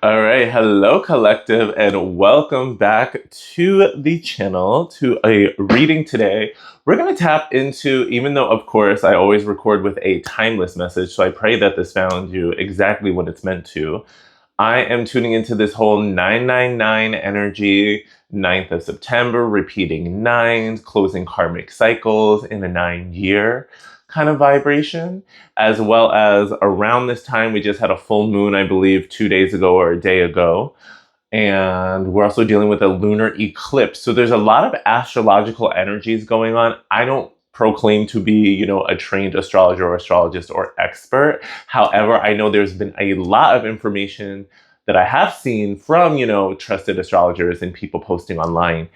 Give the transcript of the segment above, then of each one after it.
All right, hello collective, and welcome back to the channel to a reading today. We're going to tap into, even though of course I always record with a timeless message, so I pray that this found you exactly when it's meant to. I am tuning into this whole 999 energy, 9th of September, repeating nines, closing karmic cycles in a 9-year kind of vibration, as well as around this time, we just had a full moon, I believe, 2 days ago or a day ago. And we're also dealing with a lunar eclipse. So there's a lot of astrological energies going on. I don't proclaim to be, a trained astrologer or astrologist or expert. However, I know there's been a lot of information that I have seen from, trusted astrologers and people posting online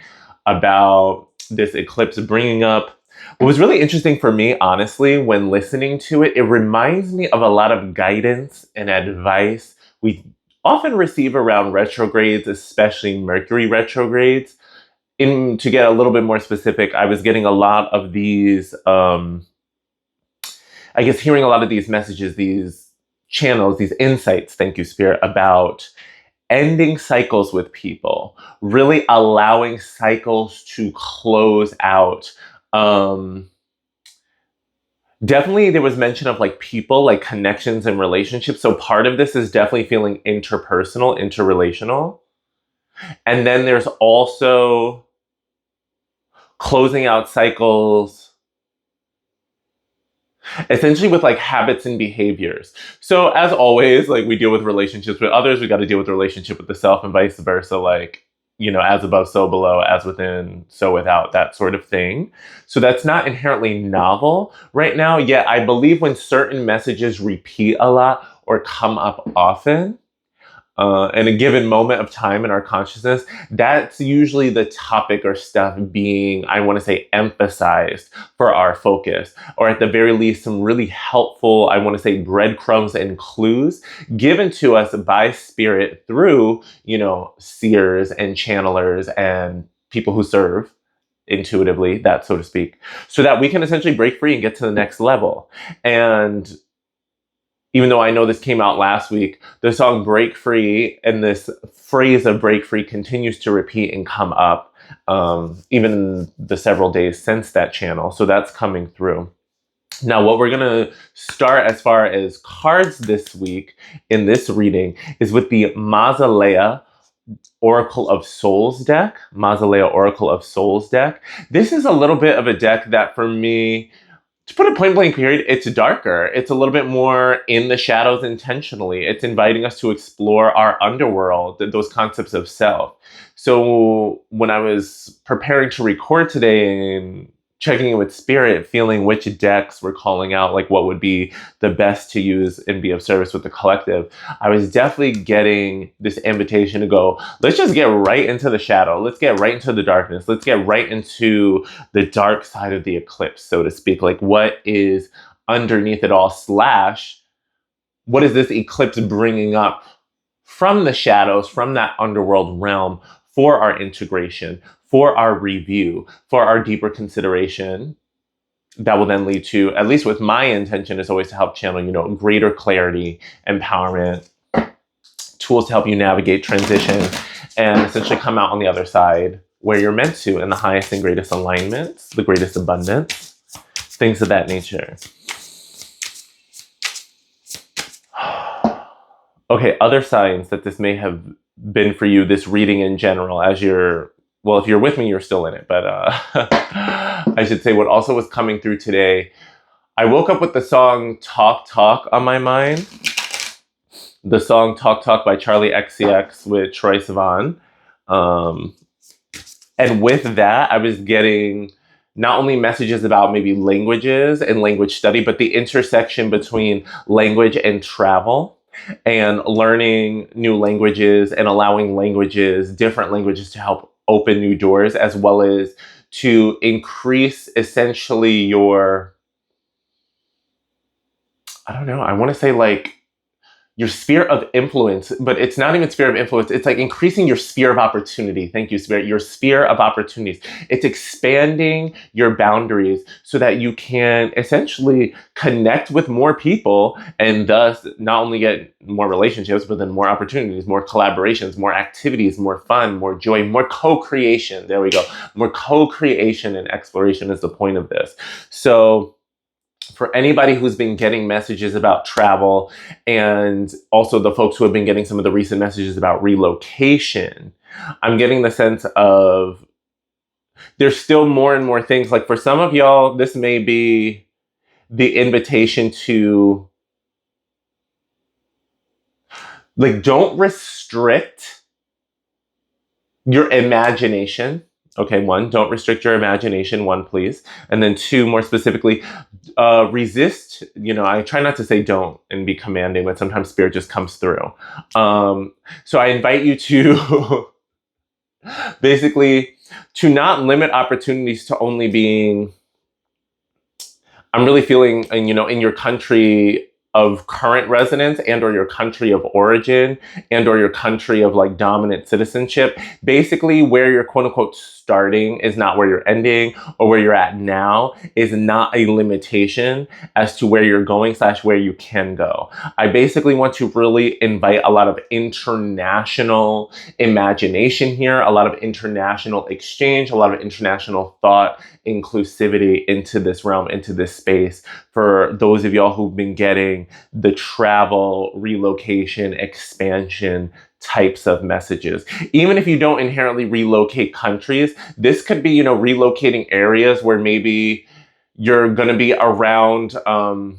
about this eclipse bringing up what was really interesting for me, honestly, when listening to it. It reminds me of a lot of guidance and advice we often receive around retrogrades, especially Mercury retrogrades. To get a little bit more specific, I was getting a lot of these, hearing a lot of these messages, these channels, these insights, thank you, Spirit, about ending cycles with people, really allowing cycles to close out. Definitely there was mention of like people, like connections and relationships. So part of this is definitely feeling interpersonal, interrelational. And then there's also closing out cycles essentially with like habits and behaviors. So as always, like we deal with relationships with others, we got to deal with the relationship with the self and vice versa. Like, as above, so below, as within, so without, that sort of thing. So that's not inherently novel right now. Yet I believe when certain messages repeat a lot or come up often, in a given moment of time in our consciousness, that's usually the topic or stuff being, I want to say, emphasized for our focus, or at the very least, some really helpful, I want to say, breadcrumbs and clues given to us by spirit through, seers and channelers and people who serve intuitively, that so to speak, so that we can essentially break free and get to the next level. And even though I know this came out last week, the song Break Free and this phrase of break free continues to repeat and come up, even in the several days since that channel. So that's coming through. Now, what we're going to start as far as cards this week in this reading is with the Mausolea Oracle of Souls deck. Mausolea Oracle of Souls deck. This is a little bit of a deck that for me, to put it point blank period, it's darker. It's a little bit more in the shadows intentionally. It's inviting us to explore our underworld, those concepts of self. So when I was preparing to record today and checking in with spirit, feeling which decks were calling out, like what would be the best to use and be of service with the collective, I was definitely getting this invitation to go, let's just get right into the shadow. Let's get right into the darkness. Let's get right into the dark side of the eclipse, so to speak. Like what is underneath it all, slash, what is this eclipse bringing up from the shadows, from that underworld realm for our integration, for our review, for our deeper consideration, that will then lead to, at least with my intention, is always to help channel, greater clarity, empowerment, tools to help you navigate transition, and essentially come out on the other side where you're meant to, in the highest and greatest alignments, the greatest abundance, things of that nature. Okay, other signs that this may have been for you, this reading in general, as you're, well, if you're with me, you're still in it, but I should say what also was coming through today, I woke up with the song Talk Talk on my mind. The song Talk Talk by Charlie XCX with Troye Sivan. And with that, I was getting not only messages about maybe languages and language study, but the intersection between language and travel, and learning new languages and allowing languages, different languages, to help open new doors, as well as to increase essentially your, I don't know, I want to say like your sphere of influence, but it's not even sphere of influence. It's like increasing your sphere of opportunity. Thank you, Spirit. Your sphere of opportunities. It's expanding your boundaries so that you can essentially connect with more people and thus not only get more relationships, but then more opportunities, more collaborations, more activities, more fun, more joy, more co-creation. There we go. More co-creation and exploration is the point of this. So, for anybody who's been getting messages about travel and also the folks who have been getting some of the recent messages about relocation, I'm getting the sense of there's still more and more things. Like for some of y'all, this may be the invitation to like, don't restrict your imagination. Okay, one, don't restrict your imagination, one, please. And then two, more specifically, resist. I try not to say don't and be commanding, but sometimes spirit just comes through. So I invite you to basically to not limit opportunities to only being, I'm really feeling, in your country of current residence and or your country of origin and or your country of like dominant citizenship. Basically where you're quote unquote starting is not where you're ending, or where you're at now is not a limitation as to where you're going / where you can go. I basically want to really invite a lot of international imagination here, a lot of international exchange, a lot of international thought, inclusivity into this realm, into this space, for those of y'all who've been getting the travel, relocation, expansion types of messages. Even if you don't inherently relocate countries, this could be, relocating areas where maybe you're going to be around, a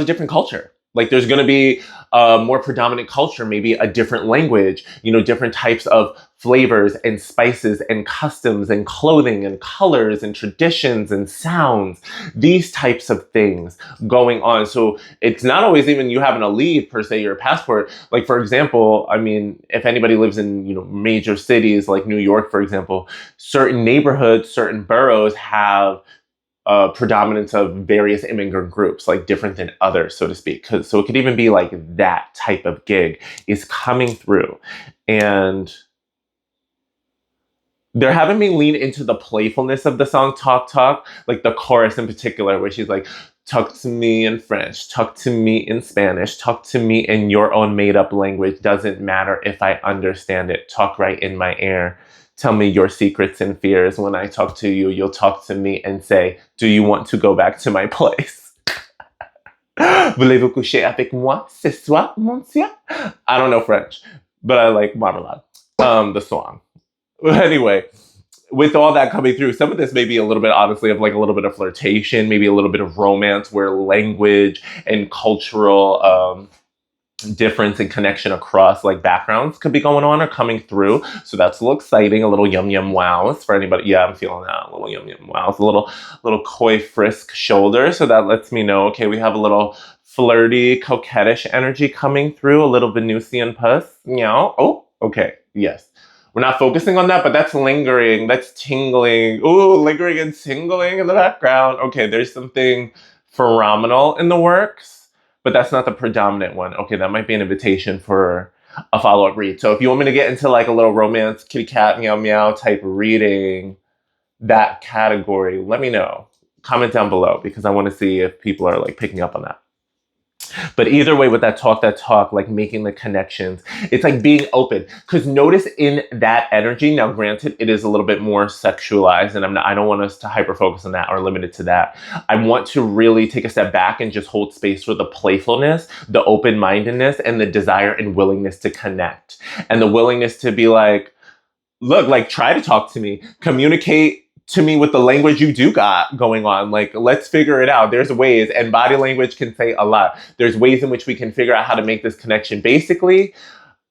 different culture. Like there's going to be a more predominant culture, maybe a different language, different types of flavors and spices and customs and clothing and colors and traditions and sounds, these types of things going on. So it's not always even you having to leave per se your passport. Like, for example, I mean, if anybody lives in, major cities like New York, for example, certain neighborhoods, certain boroughs have predominance of various immigrant groups, like different than others, so to speak. So it could even be like that type of gig is coming through. And they're having me lean into the playfulness of the song Talk Talk, like the chorus in particular, where she's like, talk to me in French, talk to me in Spanish, talk to me in your own made up language. Doesn't matter if I understand it. Talk right in my ear. Tell me your secrets and fears. When I talk to you, you'll talk to me and say, do you want to go back to my place? Voulez-vous coucher avec moi ce soir, monsieur? I don't know French, but I like Marmalade, the song. Anyway, with all that coming through, some of this may be a little bit, honestly, of like a little bit of flirtation, maybe a little bit of romance, where language and cultural difference and connection across like backgrounds could be going on or coming through. So that's a little exciting, a little yum yum wows for anybody. Yeah, I'm feeling that. A little yum yum wows, a little coy frisk shoulder. So that lets me know, okay, we have a little flirty, coquettish energy coming through, a little Venusian puss. Meow. Oh, okay. Yes. We're not focusing on that, but that's lingering, that's tingling. Ooh, lingering and tingling in the background. Okay, there's something phenomenal in the works, but that's not the predominant one. Okay, that might be an invitation for a follow-up read. So if you want me to get into like a little romance, kitty cat, meow meow type reading, that category, let me know. Comment down below because I want to see if people are like picking up on that. But either way, with that talk, like making the connections, it's like being open. Because notice in that energy, now granted, it is a little bit more sexualized, and I don't want us to hyper focus on that or limit it to that. I want to really take a step back and just hold space for the playfulness, the open-mindedness, and the desire and willingness to connect. And the willingness to be like, look, like try to talk to me, communicate to me with the language you do got going on. Like, let's figure it out. There's ways, and body language can say a lot. There's ways in which we can figure out how to make this connection. Basically,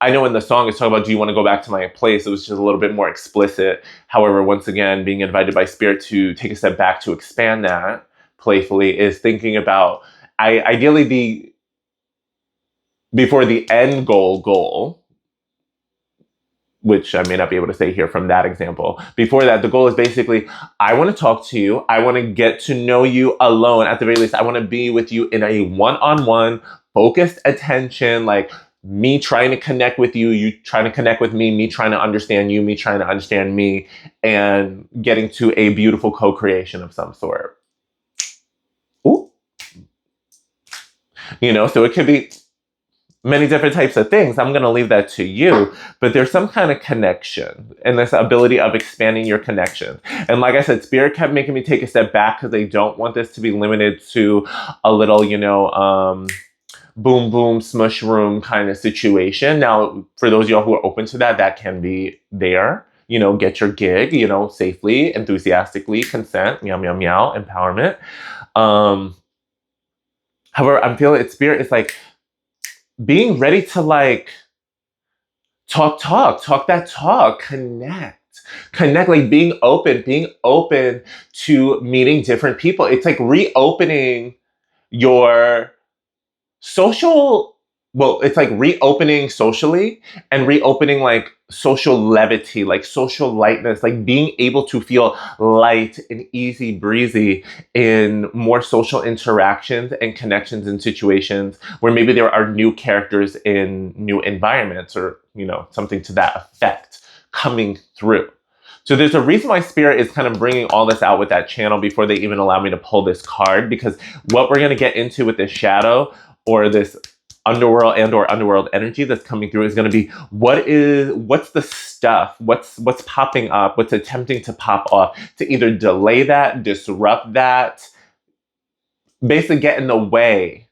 I know in the song it's talking about, do you want to go back to my place? It was just a little bit more explicit. However, once again, being invited by spirit to take a step back to expand that playfully is thinking about, ideally before the end goal, which I may not be able to say here from that example. Before that, the goal is basically, I want to talk to you. I want to get to know you alone. At the very least, I want to be with you in a one-on-one focused attention, like me trying to connect with you, you trying to connect with me trying to understand you, me trying to understand me, and getting to a beautiful co-creation of some sort. Ooh. So it could be many different types of things. I'm going to leave that to you, but there's some kind of connection and this ability of expanding your connection. And like I said, Spirit kept making me take a step back because they don't want this to be limited to a little, boom, boom, smush room kind of situation. Now, for those of y'all who are open to that, that can be there. Get your gig, safely, enthusiastically, consent, meow, meow, meow, empowerment. However, I'm feeling Spirit is like, being ready to like talk that talk, connect, like being open to meeting different people. It's like reopening your social, well, it's like reopening socially and reopening like social levity, like social lightness, like being able to feel light and easy breezy in more social interactions and connections and situations where maybe there are new characters in new environments or, something to that effect coming through. So there's a reason why Spirit is kind of bringing all this out with that channel before they even allow me to pull this card, because what we're going to get into with this shadow or this underworld and or underworld energy that's coming through is going to be what's the stuff, what's popping up, what's attempting to pop off to either delay that, disrupt that, basically get in the way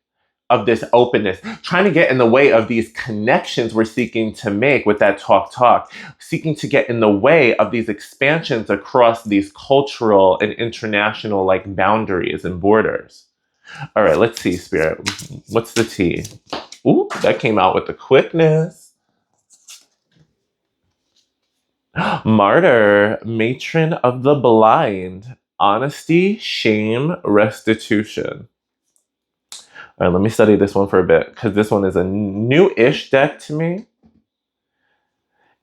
of this openness, trying to get in the way of these connections we're seeking to make with that talk, seeking to get in the way of these expansions across these cultural and international like boundaries and borders. All right, let's see, Spirit. What's the tea? Ooh, that came out with the quickness. Martyr, matron of the blind. Honesty, shame, restitution. All right, let me study this one for a bit because this one is a new-ish deck to me.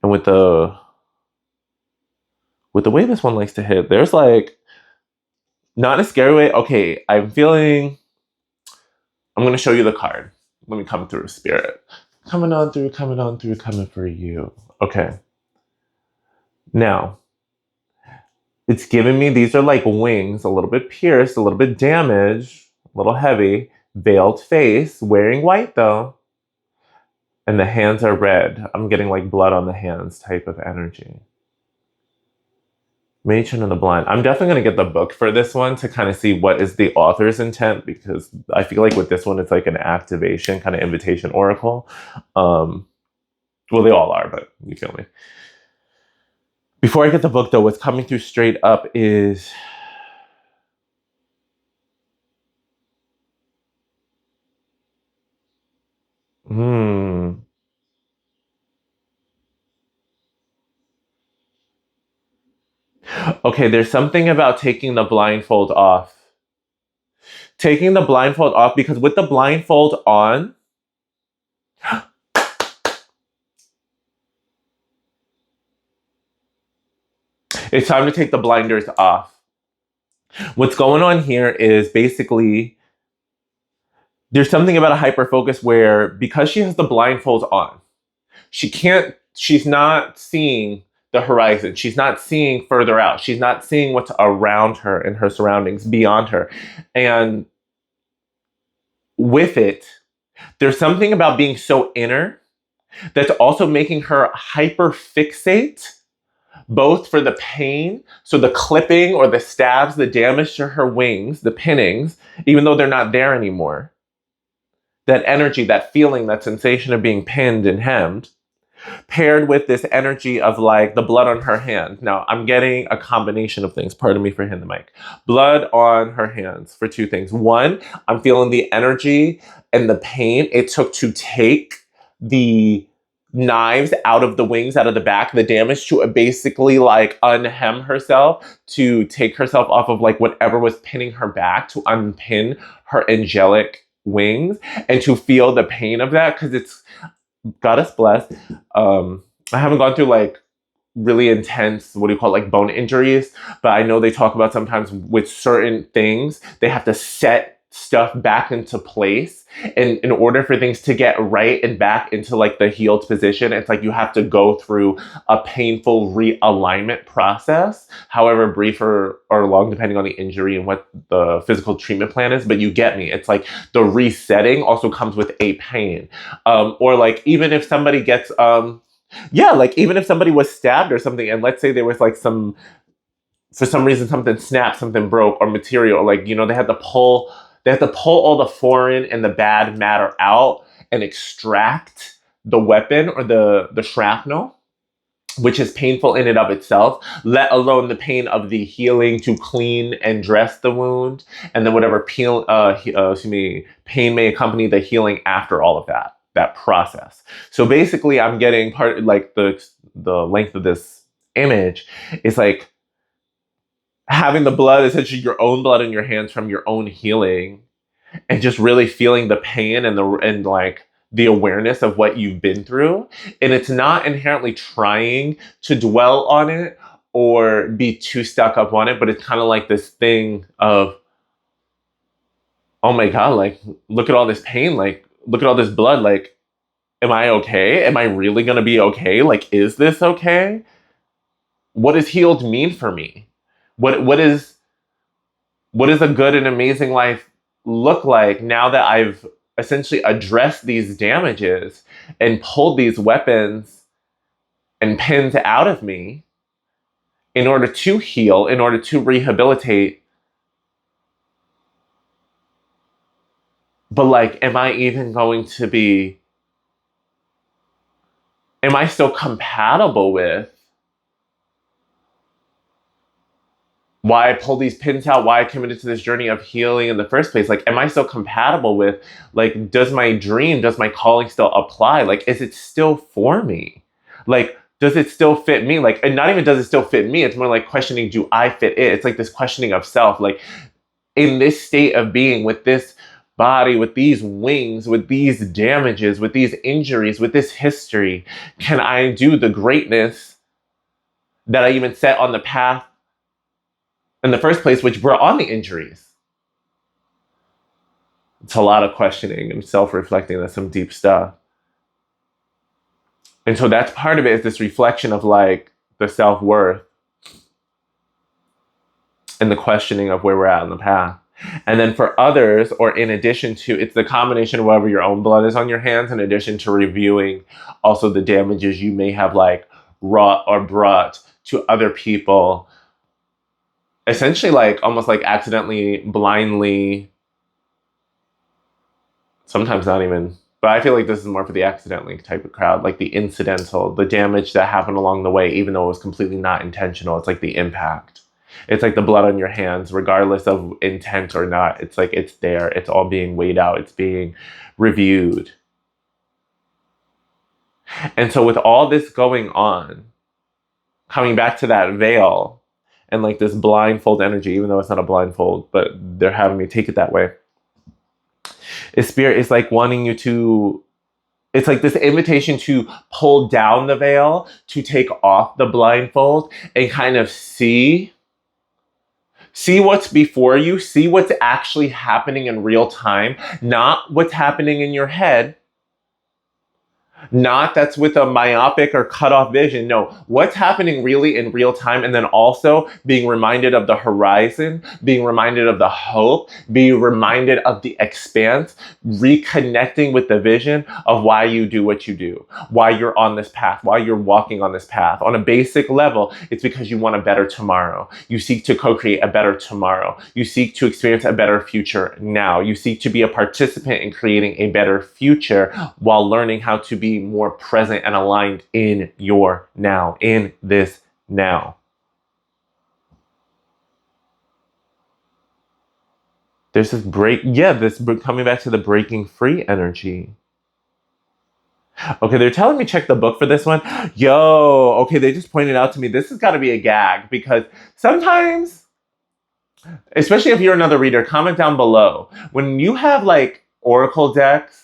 And with the way this one likes to hit, there's like, not in a scary way. Okay, I'm going to show you the card. Let me come through, Spirit. Coming on through, coming for you. Okay. Now, it's giving me, these are like wings, a little bit pierced, a little bit damaged, a little heavy, veiled face, wearing white though. And the hands are red. I'm getting like blood on the hands type of energy. Matron of the Blind. I'm definitely going to get the book for this one to kind of see what is the author's intent, because I feel like with this one, it's like an activation, kind of invitation oracle. Well, they all are, but you feel me. Before I get the book though, what's coming through straight up is okay, there's something about taking the blindfold off. Taking the blindfold off, because with the blindfold on, it's time to take the blinders off. What's going on here is basically there's something about a hyper focus where, because she has the blindfold on, she's not seeing the horizon. She's not seeing further out. She's not seeing what's around her and her surroundings beyond her. And with it, there's something about being so inner that's also making her hyper fixate, both for the pain, so the clipping or the stabs, the damage to her wings, the pinnings, even though they're not there anymore. That energy, that feeling, that sensation of being pinned and hemmed, paired with this energy of like the blood on her hand. Now, I'm getting a combination of things. Pardon me for hitting the mic. Blood on her hands for two things. One, I'm feeling the energy and the pain it took to take the knives out of the wings, out of the back, the damage to basically like unhem herself, to take herself off of like whatever was pinning her back, to unpin her angelic wings, and to feel the pain of that, because it's, goddess bless, I haven't gone through like really intense, what do you call it, like bone injuries, but I know they talk about sometimes with certain things, they have to set stuff back into place, and in order for things to get right and back into like the healed position, it's like you have to go through a painful realignment process, however brief or long, depending on the injury and what the physical treatment plan is. But you get me. It's like the resetting also comes with a pain. Or like even if somebody gets yeah, like even if somebody was stabbed or something, and let's say there was like some, for some reason something snapped, something broke, or material, like, you know, they have to pull all the foreign and the bad matter out and extract the weapon or the shrapnel, which is painful in and of itself, let alone the pain of the healing to clean and dress the wound, and then whatever pain may accompany the healing after all of that process. So basically, I'm getting part, like the length of this image is like having the blood, essentially your own blood in your hands from your own healing, and just really feeling the pain and like the awareness of what you've been through. And it's not inherently trying to dwell on it or be too stuck up on it, but it's kind of like this thing of, oh my God, like, look at all this pain, like, look at all this blood, like, am I okay? Am I really gonna be okay? Like, is this okay? What does healed mean for me? What is a good and amazing life look like now that I've essentially addressed these damages and pulled these weapons and pins out of me in order to heal, in order to rehabilitate? But like, am I still compatible with why I pulled these pins out, why I committed to this journey of healing in the first place? Like, am I still compatible with, like, does my dream, does my calling still apply? Like, is it still for me? Like, does it still fit me? Like, and not even does it still fit me, it's more like questioning, do I fit it? It's like this questioning of self. Like, in this state of being, with this body, with these wings, with these damages, with these injuries, with this history, can I do the greatness that I even set on the path in the first place, which brought on the injuries? It's a lot of questioning and self-reflecting. That's some deep stuff. And so that's part of it, is this reflection of like the self-worth and the questioning of where we're at on the path. And then for others, or in addition to, it's the combination of whatever your own blood is on your hands, in addition to reviewing also the damages you may have like wrought or brought to other people, essentially like almost like accidentally, blindly, sometimes not even, but I feel like this is more for the accidentally type of crowd, like the incidental, the damage that happened along the way, even though it was completely not intentional. It's like the impact. It's like the blood on your hands, regardless of intent or not. It's like it's there. It's all being weighed out. It's being reviewed. And so with all this going on, coming back to that veil and like this blindfold energy, even though it's not a blindfold, but they're having me take it that way. Spirit is like wanting you to, it's like this invitation to pull down the veil, to take off the blindfold and kind of see what's before you, see what's actually happening in real time, not what's happening in your head. Not that's with a myopic or cut off vision. No, what's happening really in real time. And then also being reminded of the horizon, being reminded of the hope, being reminded of the expanse, reconnecting with the vision of why you do what you do, why you're on this path, why you're walking on this path. On a basic level, it's because you want a better tomorrow. You seek to co-create a better tomorrow. You seek to experience a better future now. You seek to be a participant in creating a better future while learning how to be more present and aligned in your now, in this now. There's this coming back to the breaking free energy. Okay, they're telling me check the book for this one. Yo, okay, they just pointed out to me, this has got to be a gag, because sometimes, especially if you're another reader, comment down below. When you have like oracle decks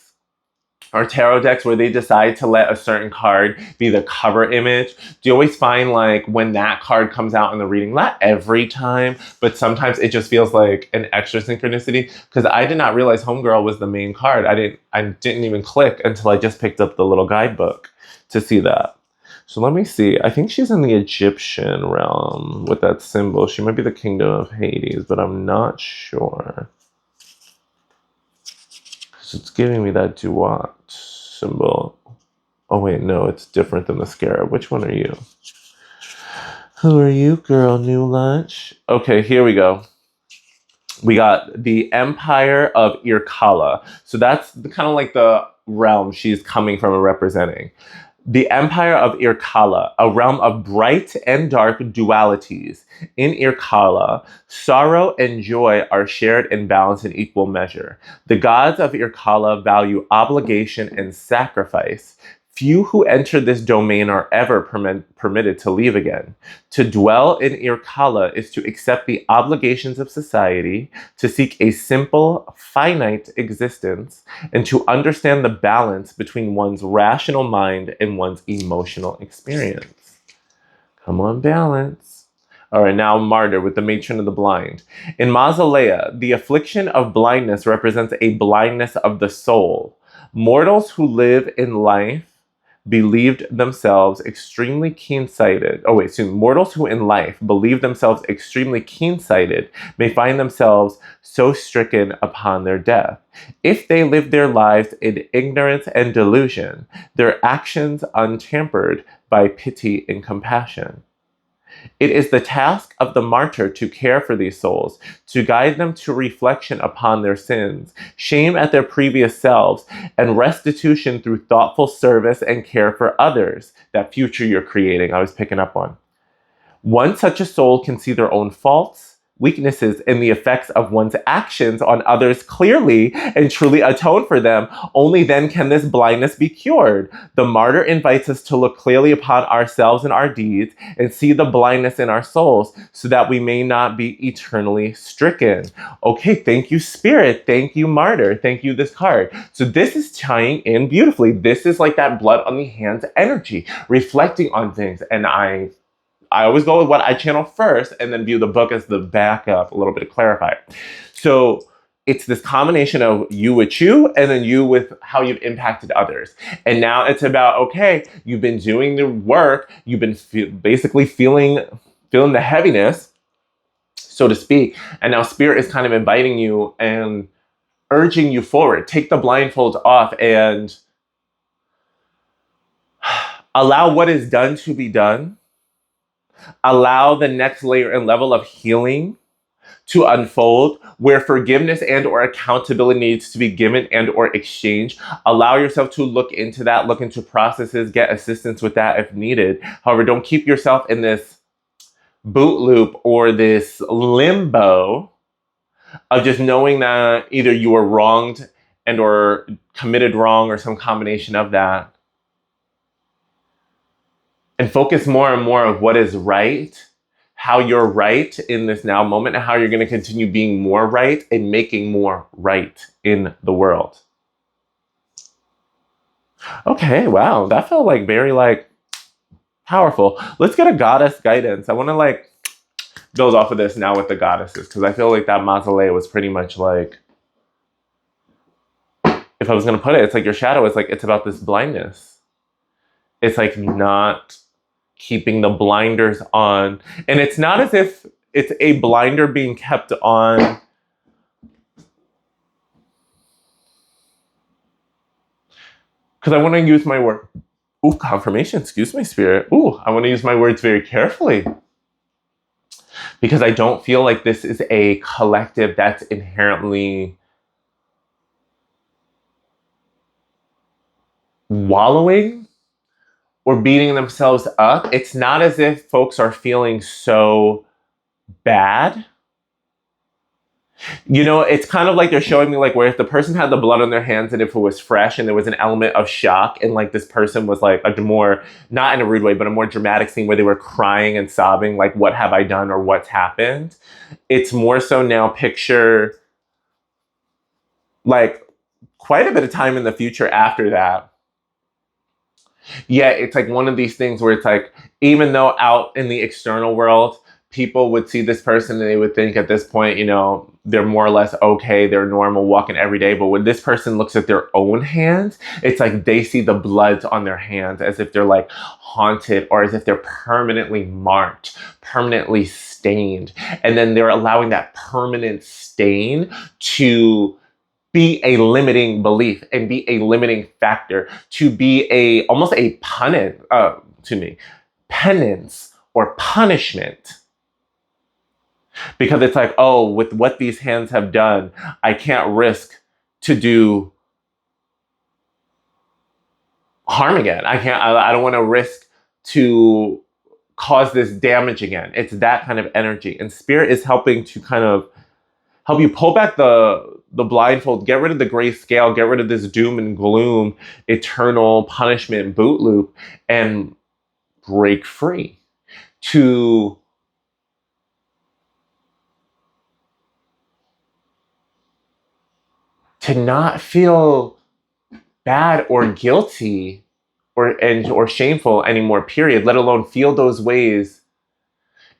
or tarot decks where they decide to let a certain card be the cover image, do you always find like when that card comes out in the reading, not every time, but sometimes it just feels like an extra synchronicity? Because I did not realize Homegirl was the main card. I didn't even click until I just picked up the little guidebook to see that. So let me see. I think she's in the Egyptian realm with that symbol. She might be the Kingdom of Hades, but I'm not sure. It's giving me that Duat symbol. Oh wait, no, it's different than the scarab. Which one are you? Who are you, girl? New lunch? Okay, here we go. We got the Empire of Irkalla. So that's kind of like the realm she's coming from and representing. The Empire of Irkalla, a realm of bright and dark dualities. In Irkalla, sorrow and joy are shared in balance in equal measure. The gods of Irkalla value obligation and sacrifice. Few who enter this domain are ever permitted to leave again. To dwell in Irkalla is to accept the obligations of society, to seek a simple, finite existence, and to understand the balance between one's rational mind and one's emotional experience. Come on, balance. All right, now Martyr with the Matron of the Blind. In Mausolea, the affliction of blindness represents a blindness of the soul. Mortals who live in life believed themselves extremely keen-sighted. Mortals who in life believe themselves extremely keen-sighted may find themselves so stricken upon their death. If they live their lives in ignorance and delusion, their actions untempered by pity and compassion. It is the task of the martyr to care for these souls, to guide them to reflection upon their sins, shame at their previous selves, and restitution through thoughtful service and care for others. That future you're creating, I was picking up on. Once such a soul can see their own faults, weaknesses, and the effects of one's actions on others clearly and truly atone for them, only then can this blindness be cured. The martyr invites us to look clearly upon ourselves and our deeds and see the blindness in our souls so that we may not be eternally stricken. Okay, thank you, Spirit. Thank you, Martyr. Thank you, this card. So this is tying in beautifully. This is like that blood on the hands energy, reflecting on things. And I always go with what I channel first and then view the book as the backup, a little bit to clarify. So it's this combination of you with you and then you with how you've impacted others. And now it's about, okay, you've been doing the work, you've been basically feeling the heaviness, so to speak. And now Spirit is kind of inviting you and urging you forward. Take the blindfolds off and allow what is done to be done. Allow the next layer and level of healing to unfold, where forgiveness and or accountability needs to be given and or exchanged. Allow yourself to look into that, look into processes, get assistance with that if needed. However, don't keep yourself in this boot loop or this limbo of just knowing that either you were wronged and or committed wrong or some combination of that. And focus more and more of what is right, how you're right in this now moment, and how you're going to continue being more right and making more right in the world. Okay, wow, that felt like very powerful. Let's get a goddess guidance. I want to build off of this now with the goddesses, because I feel like that mausolea was pretty much like, if I was going to put it, it's like your shadow is it's about this blindness. It's not keeping the blinders on. And it's not as if it's a blinder being kept on. Because I want to use my word. Ooh, confirmation. Excuse me, Spirit. Ooh, I want to use my words very carefully. Because I don't feel like this is a collective that's inherently wallowing or beating themselves up. It's not as if folks are feeling so bad. You know, it's kind of like they're showing me where if the person had the blood on their hands and if it was fresh and there was an element of shock and this person was a more, not in a rude way, but a more dramatic scene where they were crying and sobbing, what have I done or what's happened? It's more so now picture quite a bit of time in the future after that. Yeah, it's like one of these things where it's like, even though out in the external world, people would see this person and they would think at this point, you know, they're more or less okay, they're normal walking every day. But when this person looks at their own hands, it's like they see the blood on their hands as if they're like haunted or as if they're permanently marked, permanently stained. And then they're allowing that permanent stain to be a limiting belief and be a limiting factor, to be a almost a penance or punishment. Because it's like, oh, with what these hands have done, I can't risk to do harm again. I don't want to risk to cause this damage again. It's that kind of energy. And spirit is helping to kind of help you pull back the blindfold, get rid of the gray scale, get rid of this doom and gloom, eternal punishment boot loop, and break free to not feel bad or guilty or shameful anymore, period, let alone feel those ways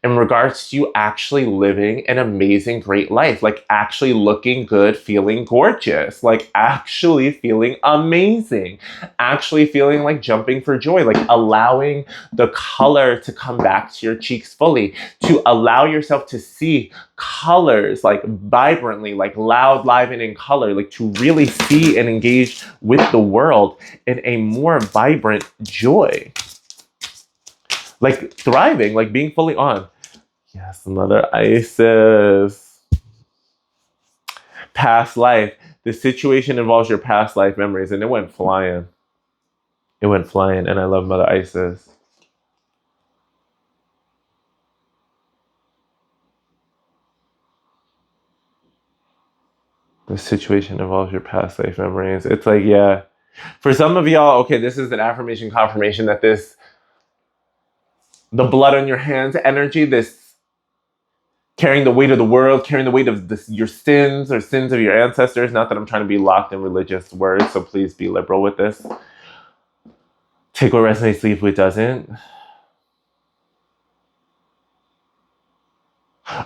in regards to you actually living an amazing, great life, like actually looking good, feeling gorgeous, like actually feeling amazing, actually feeling like jumping for joy, like allowing the color to come back to your cheeks fully, to allow yourself to see colors like vibrantly, like loud, live, and in color, like to really see and engage with the world in a more vibrant joy. Like thriving, like being fully on. Yes, Mother Isis. Past life. The situation involves your past life memories, and it went flying. It went flying, and I love Mother Isis. The situation involves your past life memories. It's like, yeah. For some of y'all, okay, this is an affirmation confirmation that the blood on your hands energy, this carrying the weight of the world, carrying the weight of your sins or sins of your ancestors. Not that I'm trying to be locked in religious words, so please be liberal with this. Take what resonates, leave what doesn't.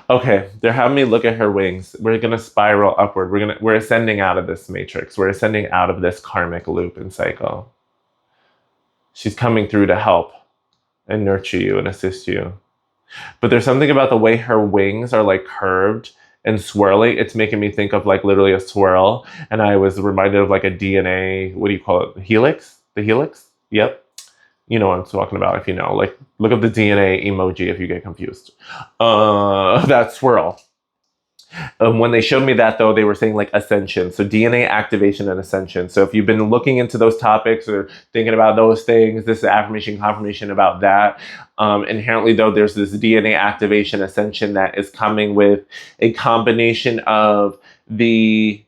Okay, they're having me look at her wings. We're gonna spiral upward. We're ascending out of this matrix. We're ascending out of this karmic loop and cycle. She's coming through to help and nurture you and assist you. But there's something about the way her wings are like curved and swirling. It's making me think of like literally a swirl. And I was reminded of like a DNA, what do you call it? Helix? The helix? Yep. You know what I'm talking about if you know. Like, look up the DNA emoji if you get confused. That swirl. When they showed me that, though, they were saying like ascension. So DNA activation and ascension. So if you've been looking into those topics or thinking about those things, this is affirmation confirmation about that. Inherently, though, there's this DNA activation ascension that is coming with a combination of in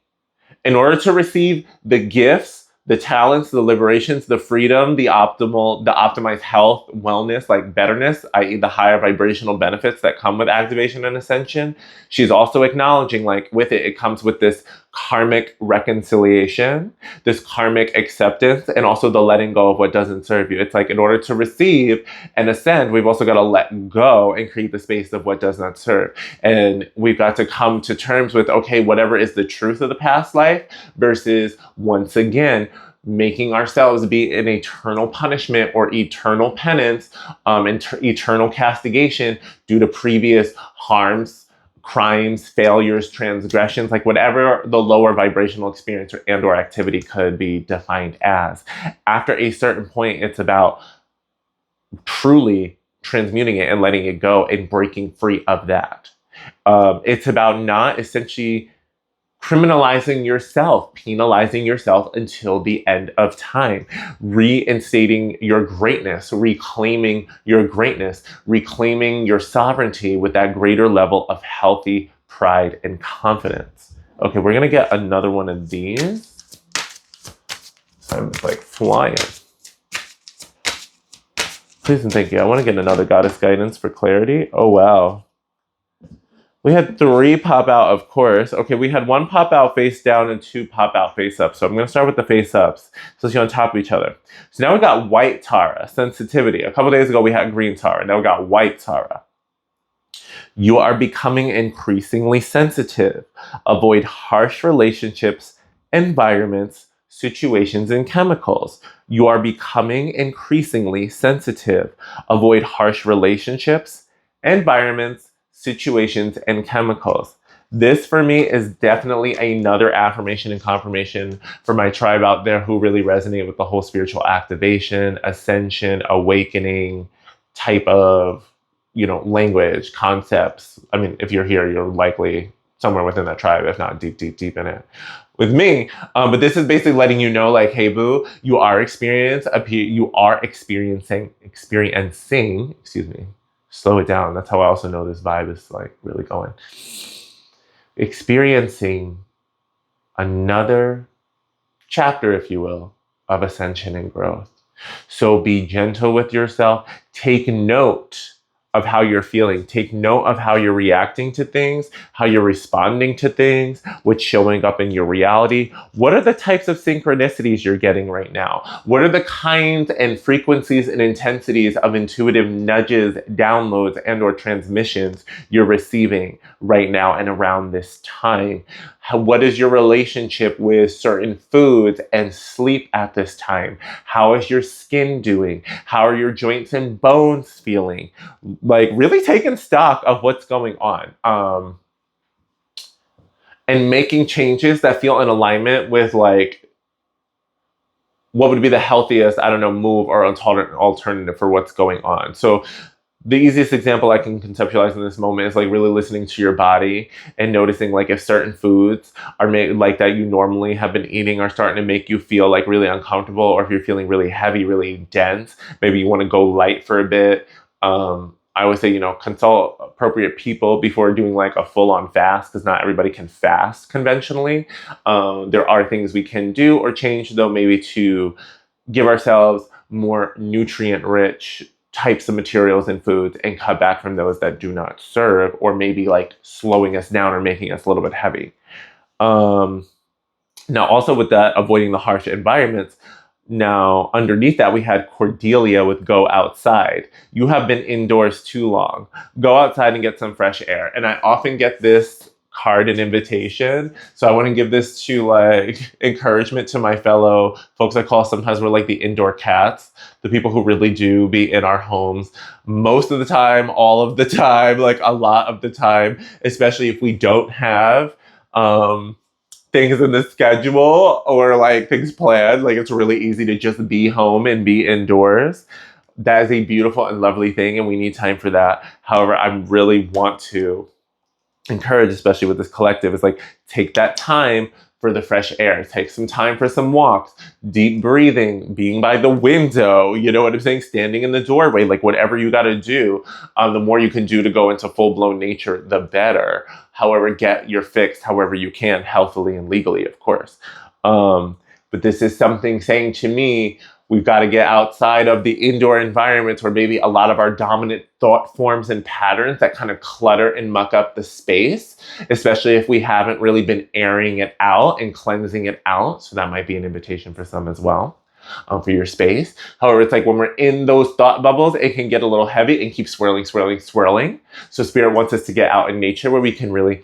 order to receive the gifts, the talents, the liberations, the freedom, the optimized health, wellness, like betterness, i.e. the higher vibrational benefits that come with activation and ascension. She's also acknowledging like with it comes with this karmic reconciliation, this karmic acceptance, and also the letting go of what doesn't serve you. It's like in order to receive and ascend, we've also got to let go and create the space of what does not serve. And we've got to come to terms with, okay, whatever is the truth of the past life versus once again, making ourselves be in eternal punishment or eternal penance, eternal castigation due to previous harms, crimes, failures, transgressions, like whatever the lower vibrational experience or activity could be defined as. After a certain point, it's about truly transmuting it and letting it go and breaking free of that. It's about not essentially criminalizing yourself, penalizing yourself until the end of time, reinstating your greatness, reclaiming your greatness, reclaiming your sovereignty with that greater level of healthy pride and confidence. Okay, we're gonna get another one of these. So I'm like flying. Please and thank you. I want to get another goddess guidance for clarity. Oh, wow. We had 3 pop out, of course. Okay, we had 1 pop out face down and 2 pop out face up. So I'm going to start with the face ups. So it's on top of each other. So now we got white Tara, sensitivity. A couple days ago we had green Tara. Now we got white Tara. You are becoming increasingly sensitive. Avoid harsh relationships, environments, situations, and chemicals. You are becoming increasingly sensitive. Avoid harsh relationships, environments, situations, and chemicals. This for me is definitely another affirmation and confirmation for my tribe out there who really resonate with the whole spiritual activation, ascension, awakening type of, language, concepts. I mean, if you're here, you're likely somewhere within that tribe, if not deep, deep, deep in it with me. But this is basically letting you know, like, hey, boo, you are experiencing, excuse me, slow it down. That's how I also know this vibe is like really going. Experiencing another chapter, if you will, of ascension and growth. So be gentle with yourself. Take note of how you're feeling. Take note of how you're reacting to things, how you're responding to things, what's showing up in your reality. What are the types of synchronicities you're getting right now? What are the kinds and frequencies and intensities of intuitive nudges, downloads, and or transmissions you're receiving right now and around this time? What is your relationship with certain foods and sleep at this time? How is your skin doing? How are your joints and bones feeling? Like really taking stock of what's going on, and making changes that feel in alignment with like what would be the healthiest, move or alternative for what's going on. So the easiest example I can conceptualize in this moment is like really listening to your body and noticing like if certain foods are made like that you normally have been eating are starting to make you feel like really uncomfortable, or if you're feeling really heavy, really dense, maybe you want to go light for a bit. I always say, consult appropriate people before doing like a full-on fast, because not everybody can fast conventionally. There are things we can do or change though, maybe to give ourselves more nutrient-rich types of materials and foods and cut back from those that do not serve, or maybe like slowing us down or making us a little bit heavy. Now also with that, avoiding the harsh environments. Now underneath that we had Cordelia with go outside. You have been indoors too long. Go outside and get some fresh air. And I often get this card and invitation. So I want to give this to like encouragement to my fellow folks I call sometimes we're like the indoor cats, the people who really do be in our homes most of the time, all of the time, like a lot of the time, especially if we don't have things in the schedule or like things planned. Like it's really easy to just be home and be indoors. That is a beautiful and lovely thing, and we need time for that. However, I really want to encourage, especially with this collective, is like take that time for the fresh air. Take some time for some walks, deep breathing, being by the window, you know what I'm saying? Standing in the doorway, like whatever you got to do. The more you can do to go into full-blown nature, the better. However, get your fix however you can, healthily and legally, of course. But this is something saying to me, we've got to get outside of the indoor environments where maybe a lot of our dominant thought forms and patterns that kind of clutter and muck up the space, especially if we haven't really been airing it out and cleansing it out. So that might be an invitation for some as well, for your space. However, it's like when we're in those thought bubbles, it can get a little heavy and keep swirling, swirling, swirling. So Spirit wants us to get out in nature where we can really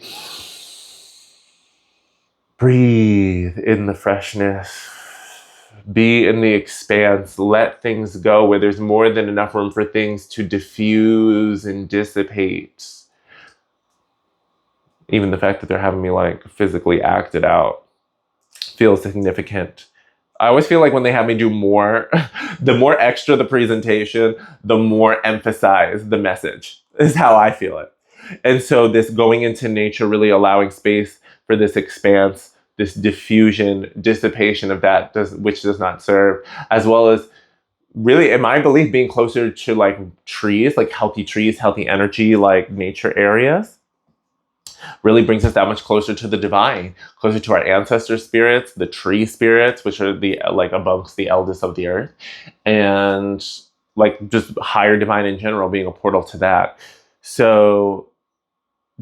breathe in the freshness. Be in the expanse, let things go where there's more than enough room for things to diffuse and dissipate. Even the fact that they're having me like physically act it out feels significant. I always feel like when they have me do more, the more extra the presentation, the more emphasized the message is how I feel it. And so this going into nature, really allowing space for this expanse, this diffusion, dissipation of that which does not serve, as well as really, in my belief, being closer to like trees, like healthy trees, healthy energy, like nature areas, really brings us that much closer to the divine, closer to our ancestor spirits, the tree spirits, which are the like amongst the eldest of the earth, and like just higher divine in general, being a portal to that. So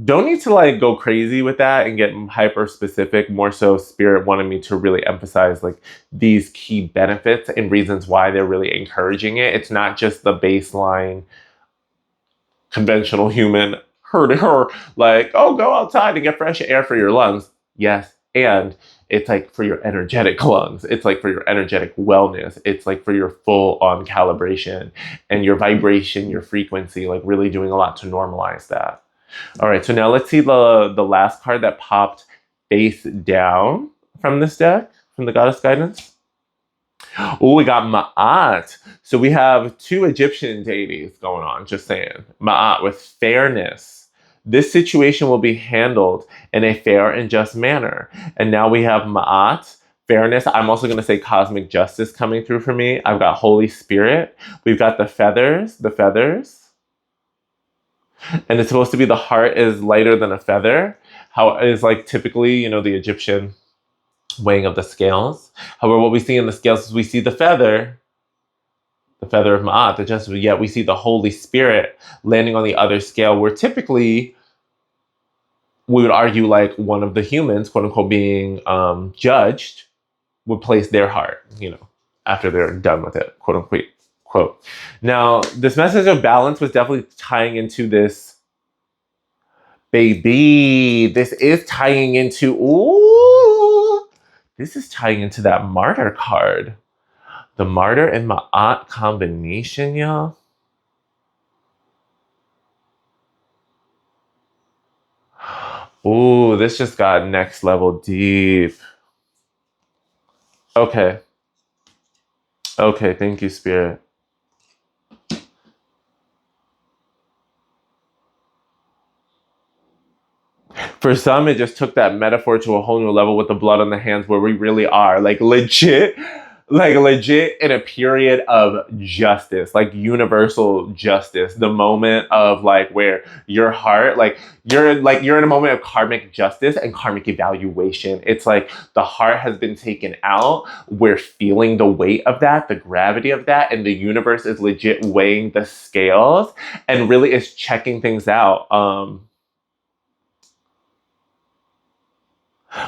don't need to like go crazy with that and get hyper specific. More so, spirit wanted me to really emphasize like these key benefits and reasons why they're really encouraging it. It's not just the baseline conventional human her like, oh, go outside and get fresh air for your lungs. Yes, and it's like for your energetic lungs, it's like for your energetic wellness, it's like for your full on calibration and your vibration, your frequency, like really doing a lot to normalize that. All right, so now let's see the last card that popped face down from this deck, from the Goddess Guidance. Oh, we got Ma'at. So we have two Egyptian deities going on, just saying. Ma'at with fairness. This situation will be handled in a fair and just manner. And now we have Ma'at, fairness. I'm also going to say cosmic justice coming through for me. I've got Holy Spirit. We've got the feathers. And it's supposed to be the heart is lighter than a feather. How is like typically, you know, the Egyptian weighing of the scales. However, what we see in the scales is we see the feather of Ma'at, the justice, yet we see the Holy Spirit landing on the other scale, where typically we would argue like one of the humans, quote unquote, being judged would place their heart, you know, after they're done with it, quote unquote. Quote. Now, this message of balance was definitely tying into this. Baby, this is tying into, ooh, this is tying into that martyr card. The martyr and Ma'at combination, y'all. Ooh, this just got next level deep. Okay. Okay, thank you, Spirit. For some, it just took that metaphor to a whole new level with the blood on the hands, where we really are like legit in a period of justice, like universal justice. The moment of like where your heart, you're in a moment of karmic justice and karmic evaluation. It's like the heart has been taken out. We're feeling the weight of that, the gravity of that, and the universe is legit weighing the scales and really is checking things out.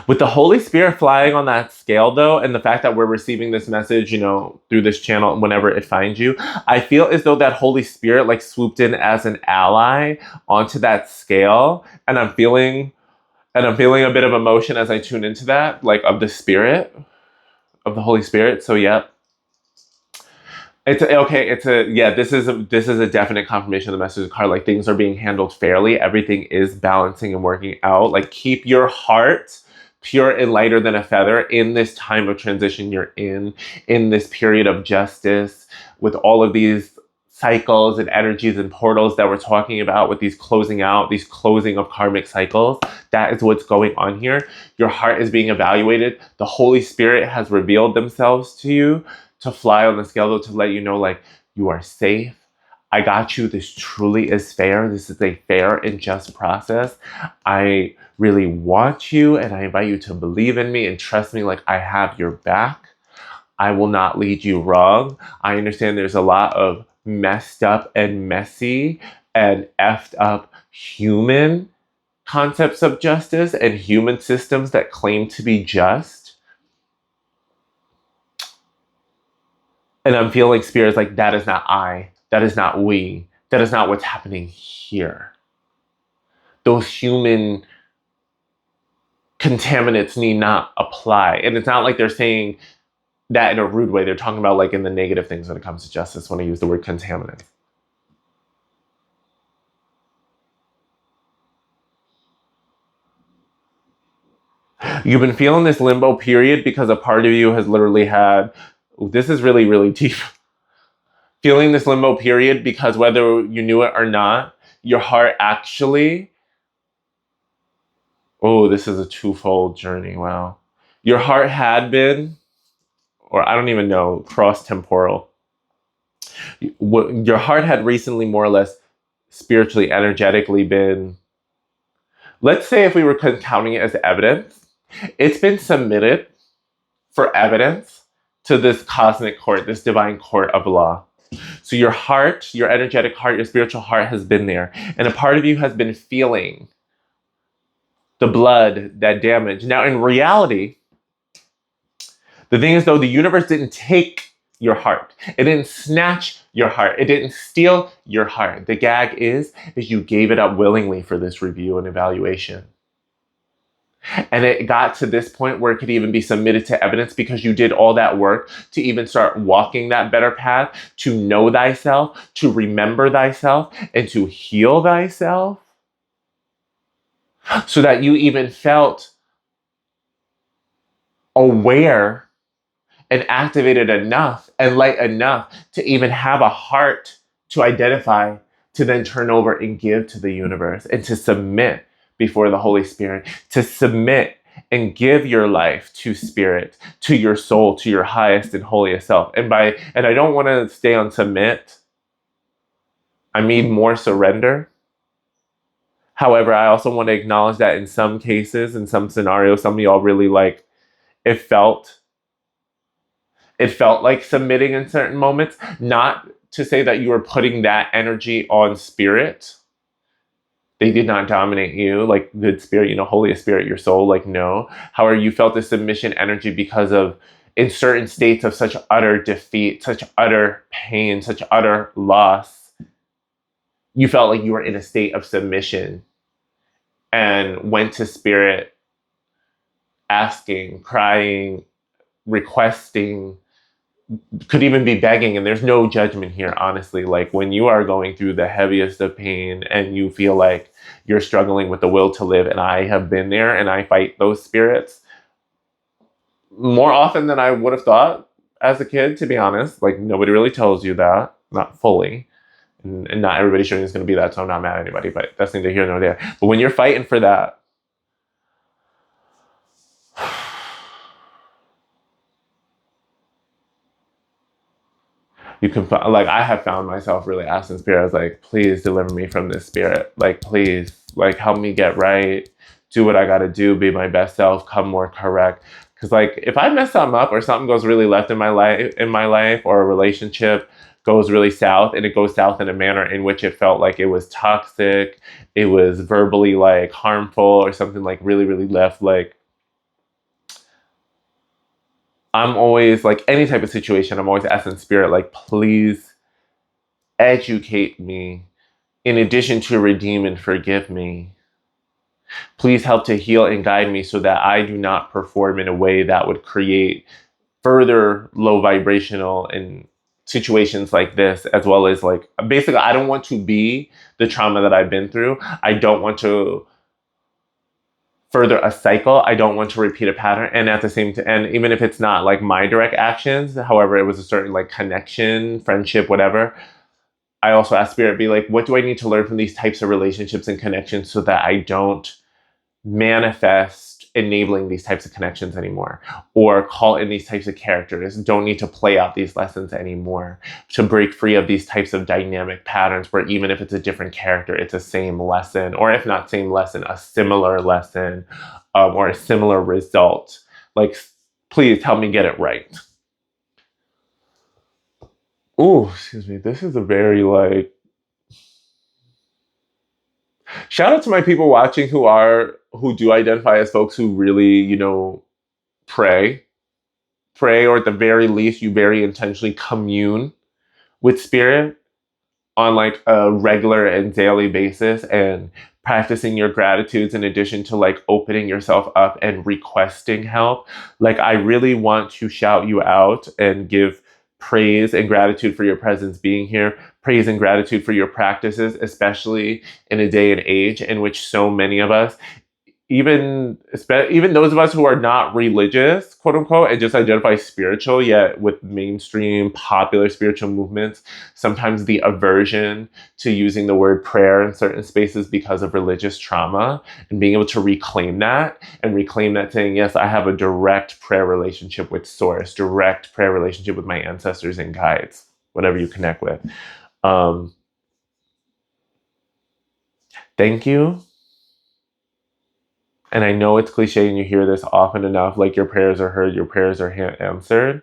With the Holy Spirit flying on that scale, though, and the fact that we're receiving this message, you know, through this channel whenever it finds you, I feel as though that Holy Spirit like swooped in as an ally onto that scale, and I'm feeling a bit of emotion as I tune into that, like of the Spirit, of the Holy Spirit. So yeah, it's okay. This is a definite confirmation of the message card. Like things are being handled fairly. Everything is balancing and working out. Like keep your heart pure and lighter than a feather in this time of transition you're in this period of justice, with all of these cycles and energies and portals that we're talking about, with these closing of karmic cycles. That is what's going on here. Your heart is being evaluated. The Holy Spirit has revealed themselves to you to fly on the scale, to let you know, like, you are safe. I got you. This truly is fair. This is a fair and just process. I really want you, and I invite you to believe in me and trust me, like I have your back. I will not lead you wrong. I understand there's a lot of messed up and messy and effed up human concepts of justice and human systems that claim to be just. And I'm feeling spirits like, that is not I. That is not we. That is not what's happening here. Those human contaminants need not apply. And it's not like they're saying that in a rude way. They're talking about like in the negative things when it comes to justice when I use the word contaminant. You've been feeling this limbo period because a part of you has literally had, this is really, really deep. Feeling this limbo period because whether you knew it or not, your heart actually, oh, this is a twofold journey. Wow. Your heart had been, or I don't even know, cross-temporal. Your heart had recently more or less spiritually, energetically been, let's say if we were counting it as evidence, it's been submitted for evidence to this cosmic court, this divine court of law. So your heart, your energetic heart, your spiritual heart has been there. And a part of you has been feeling the blood, that damage. Now, in reality, the thing is, though, the universe didn't take your heart. It didn't snatch your heart. It didn't steal your heart. The gag is you gave it up willingly for this review and evaluation. And it got to this point where it could even be submitted to evidence because you did all that work to even start walking that better path, to know thyself, to remember thyself, and to heal thyself. So that you even felt aware and activated enough and light enough to even have a heart to identify, to then turn over and give to the universe and to submit before the Holy Spirit, to submit and give your life to spirit, to your soul, to your highest and holiest self. And I don't want to stay on submit. I mean more surrender. However, I also want to acknowledge that in some cases, in some scenarios, some of y'all really like, it felt like submitting in certain moments. Not to say that you were putting that energy on spirit. They did not dominate you, like good spirit, Holy Spirit, your soul, like no. However, you felt the submission energy because of, in certain states of such utter defeat, such utter pain, such utter loss, you felt like you were in a state of submission and went to spirit asking, crying, requesting, could even be begging, and there's no judgment here, honestly. Like when you are going through the heaviest of pain and you feel like you're struggling with the will to live, and I have been there and I fight those spirits more often than I would have thought as a kid, to be honest. Like nobody really tells you that, not fully. And not everybody showing is going to be that, so I'm not mad at anybody, but that's neither here nor there. But when you're fighting for that, you can, like, I have found myself really asking spirit, I was like, please deliver me from this spirit. Like, please, like, help me get right, do what I got to do, be my best self, come more correct. Because, like, if I mess something up or something goes really left in my life, or a relationship goes really south, and it goes south in a manner in which it felt like it was toxic, it was verbally, like, harmful, or something, like, really, really left, like, I'm always, like, any type of situation, I'm always asking spirit, like, please educate me in addition to redeem and forgive me. Please help to heal and guide me so that I do not perform in a way that would create further low vibrational and situations like this, as well as, like, basically, I don't want to be the trauma that I've been through. I don't want to further a cycle. I don't want to repeat a pattern. And at the same time, and even if it's not like my direct actions, however, it was a certain like connection, friendship, whatever, I also ask spirit, be like, what do I need to learn from these types of relationships and connections so that I don't manifest enabling these types of connections anymore, or call in these types of characters, don't need to play out these lessons anymore, to break free of these types of dynamic patterns where even if it's a different character, it's a same lesson, or if not same lesson, a similar lesson, or a similar result. Like, please help me get it right. Oh, excuse me. This is a very, like, shout out to my people watching who do identify as folks who really, pray. Pray, or at the very least, you very intentionally commune with spirit on like a regular and daily basis, and practicing your gratitudes in addition to like opening yourself up and requesting help. Like, I really want to shout you out and give praise and gratitude for your presence being here, praise and gratitude for your practices, especially in a day and age in which so many of us, even those of us who are not religious, quote unquote, and just identify spiritual, yet with mainstream popular spiritual movements, sometimes the aversion to using the word prayer in certain spaces because of religious trauma, and being able to reclaim that saying, yes, I have a direct prayer relationship with source, direct prayer relationship with my ancestors and guides, whatever you connect with. Thank you. And I know it's cliche and you hear this often enough, like your prayers are heard, your prayers are answered.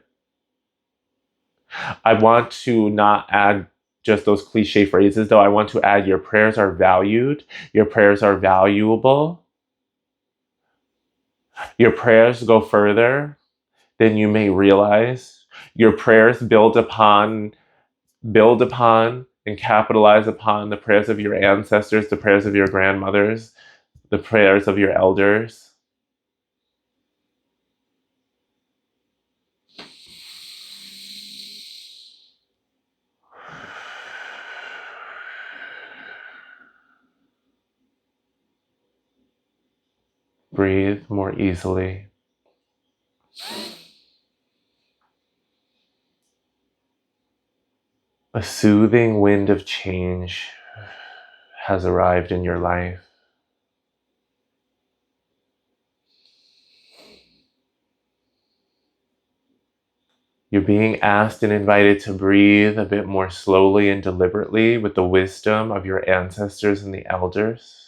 I want to not add just those cliche phrases, though. I want to add your prayers are valued, your prayers are valuable. Your prayers go further than you may realize. Your prayers build upon and capitalize upon the prayers of your ancestors, the prayers of your grandmothers, the prayers of your elders. Breathe more easily. A soothing wind of change has arrived in your life. You're being asked and invited to breathe a bit more slowly and deliberately with the wisdom of your ancestors and the elders.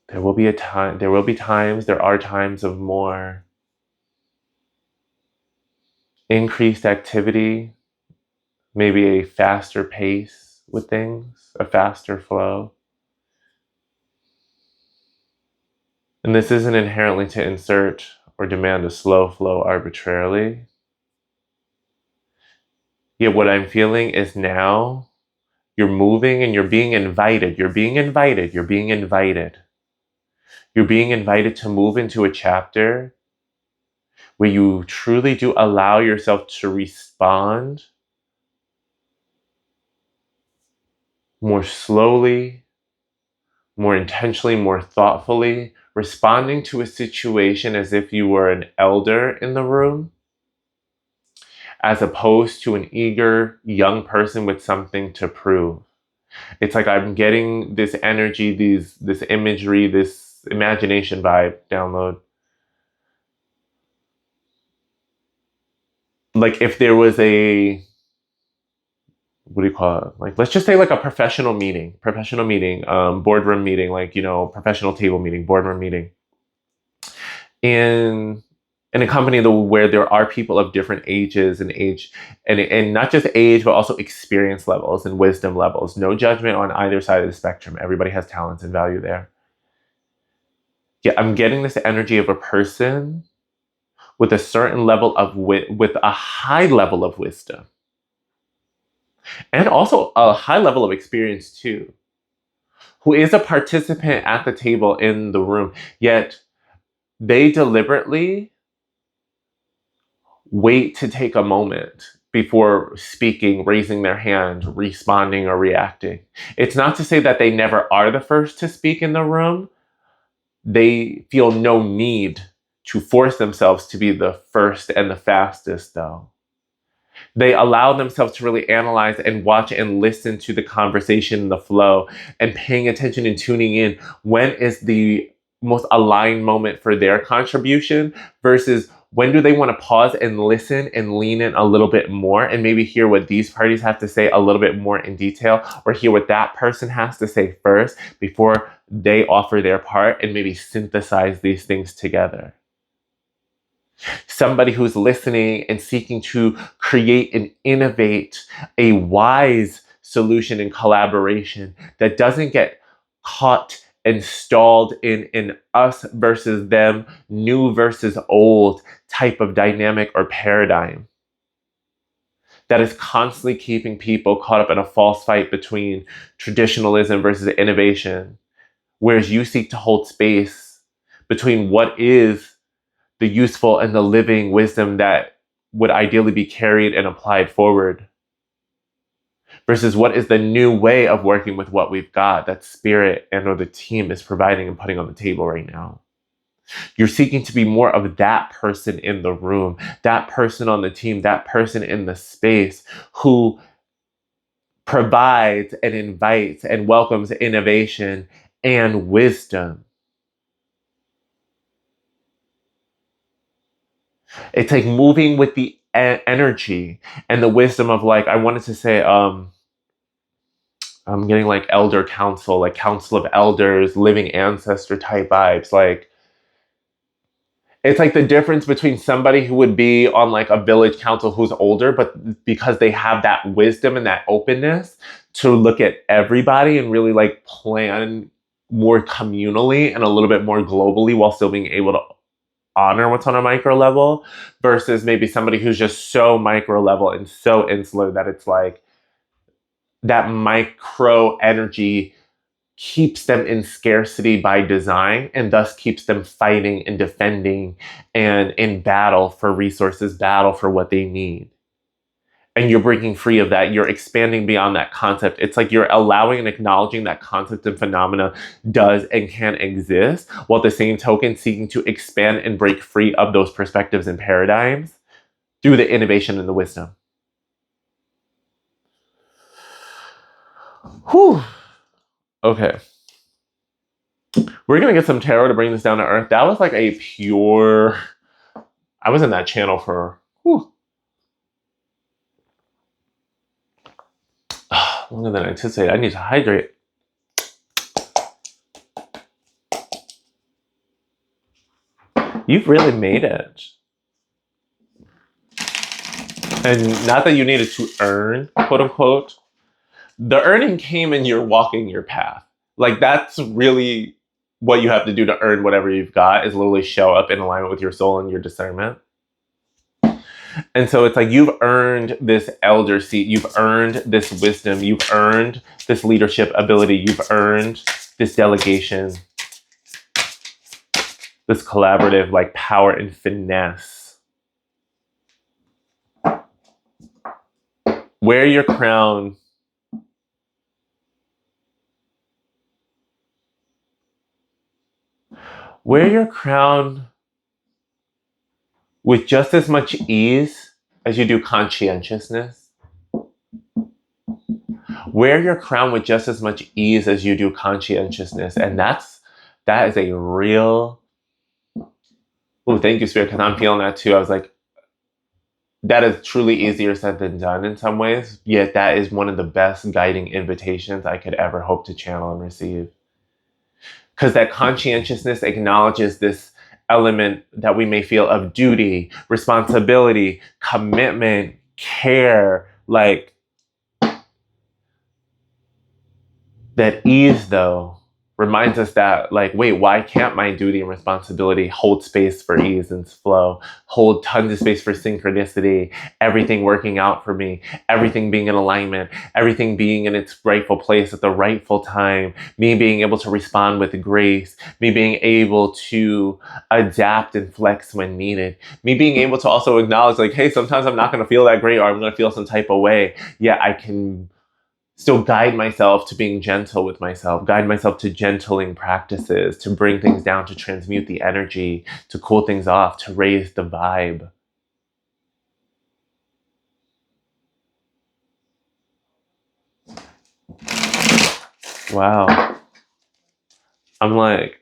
There are times of more increased activity, maybe a faster pace with things, a faster flow. And this isn't inherently to insert or demand a slow flow arbitrarily. Yet what I'm feeling is now you're moving and you're being invited. You're being invited. You're being invited. You're being invited to move into a chapter where you truly do allow yourself to respond more slowly, more intentionally, more thoughtfully, responding to a situation as if you were an elder in the room, as opposed to an eager young person with something to prove. It's like I'm getting this energy, this imagery, this imagination vibe download. Like if there was a, what do you call it? Like, let's just say like a professional meeting, boardroom meeting, like, professional table meeting, boardroom meeting. In a company where there are people of different ages and not just age, but also experience levels and wisdom levels. No judgment on either side of the spectrum. Everybody has talents and value there. Yeah, I'm getting this energy of a person with a certain level of with a high level of wisdom. And also a high level of experience too, who is a participant at the table in the room, yet they deliberately wait to take a moment before speaking, raising their hand, responding, or reacting. It's not to say that they never are the first to speak in the room. They feel no need to force themselves to be the first and the fastest, though. They allow themselves to really analyze and watch and listen to the conversation, the flow, and paying attention and tuning in. When is the most aligned moment for their contribution versus when do they want to pause and listen and lean in a little bit more and maybe hear what these parties have to say a little bit more in detail, or hear what that person has to say first before they offer their part and maybe synthesize these things together. Somebody who's listening and seeking to create and innovate a wise solution in collaboration that doesn't get caught and stalled in an us versus them, new versus old type of dynamic or paradigm that is constantly keeping people caught up in a false fight between traditionalism versus innovation, whereas you seek to hold space between what is the useful and the living wisdom that would ideally be carried and applied forward versus what is the new way of working with what we've got that spirit and or the team is providing and putting on the table right now. You're seeking to be more of that person in the room, that person on the team, that person in the space who provides and invites and welcomes innovation and wisdom. It's like moving with the energy and the wisdom of, like, I wanted to say, I'm getting like elder council, like council of elders, living ancestor type vibes. Like, it's like the difference between somebody who would be on like a village council who's older, but because they have that wisdom and that openness to look at everybody and really like plan more communally and a little bit more globally while still being able to honor what's on a micro level, versus maybe somebody who's just so micro level and so insular that it's like that micro energy keeps them in scarcity by design, and thus keeps them fighting and defending and in battle for resources, battle for what they need. And you're breaking free of that. You're expanding beyond that concept. It's like you're allowing and acknowledging that concept and phenomena does and can exist, while at the same token seeking to expand and break free of those perspectives and paradigms through the innovation and the wisdom. Whew. Okay. We're going to get some tarot to bring this down to earth. That was like a pure... I was in that channel for... longer than I anticipated. I need to hydrate. You've really made it. And not that you needed to earn, quote unquote. The earning came in your walking your path. Like, that's really what you have to do to earn whatever you've got, is literally show up in alignment with your soul and your discernment. And so it's like you've earned this elder seat, you've earned this wisdom, you've earned this leadership ability, you've earned this delegation, this collaborative like power and finesse. Wear your crown. Wear your crown with just as much ease as you do conscientiousness. Wear your crown with just as much ease as you do conscientiousness. And that is a real... Oh, thank you, Spirit, because I'm feeling that too. I was like, that is truly easier said than done in some ways. Yet that is one of the best guiding invitations I could ever hope to channel and receive. Because that conscientiousness acknowledges this element that we may feel of duty, responsibility, commitment, care, like that ease though reminds us that, like, wait, why can't my duty and responsibility hold space for ease and flow, hold tons of space for synchronicity, everything working out for me, everything being in alignment, everything being in its rightful place at the rightful time, me being able to respond with grace, me being able to adapt and flex when needed, me being able to also acknowledge, like, hey, sometimes I'm not going to feel that great, or I'm going to feel some type of way. Yeah, I can still guide myself to being gentle with myself, guide myself to gentling practices, to bring things down, to transmute the energy, to cool things off, to raise the vibe. Wow. I'm like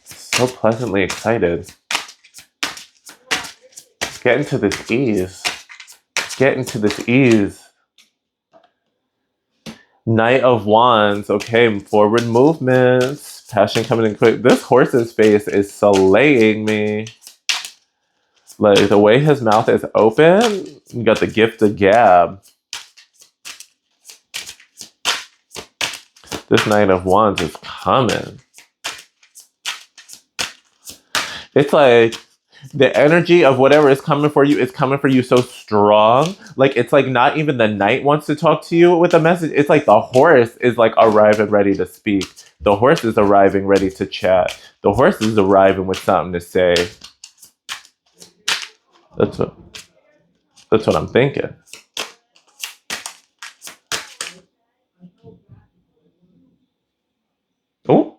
so pleasantly excited. Get into this ease. Get into this ease. Knight of Wands. Okay, forward movements. Passion coming in quick. This horse's face is slaying me. Like, the way his mouth is open, you got the gift of gab. This Knight of Wands is coming. It's like the energy of whatever is coming for you is coming for you so strong. Like, it's like not even the knight wants to talk to you with a message. It's like the horse is like arriving ready to speak. The horse is arriving ready to chat. The horse is arriving with something to say. That's what I'm thinking. Oh.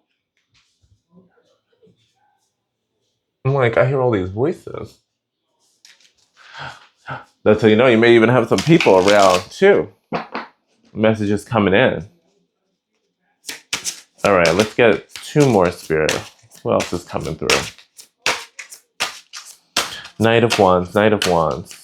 I'm like, I hear all these voices. That's how you know you may even have some people around too. Messages coming in. All right, let's get 2 more, Spirit. Who else is coming through? Knight of Wands, Knight of Wands.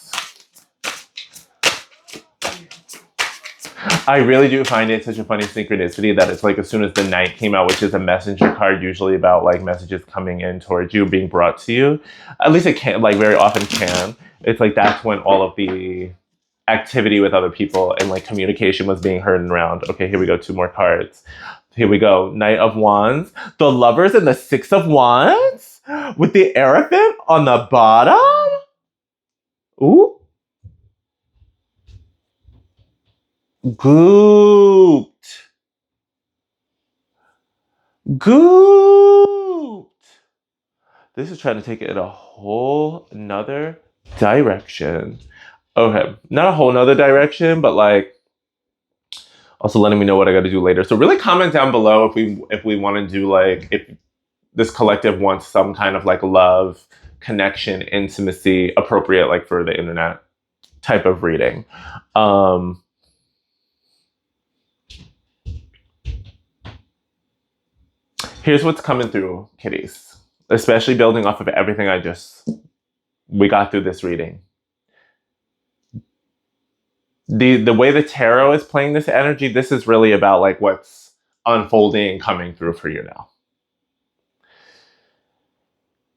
I really do find it such a funny synchronicity that it's like as soon as the Knight came out, which is a messenger card usually about like messages coming in towards you, being brought to you. At least it can, like very often can. It's like that's when all of the activity with other people and like communication was being heard and around. Okay, here we go, 2 more cards. Here we go. Knight of Wands. The Lovers and the Six of Wands with the Hierophant on the bottom. Ooh. Gooped. Gooped. This is trying to take it in a whole nother direction. Okay. Not a whole nother direction, but like also letting me know what I got to do later. So really comment down below if we want to do like if this collective wants some kind of like love, connection, intimacy, appropriate like for the internet type of reading. Here's what's coming through, kitties, especially building off of everything we got through this reading. The way the tarot is playing this energy, this is really about like what's unfolding and coming through for you now.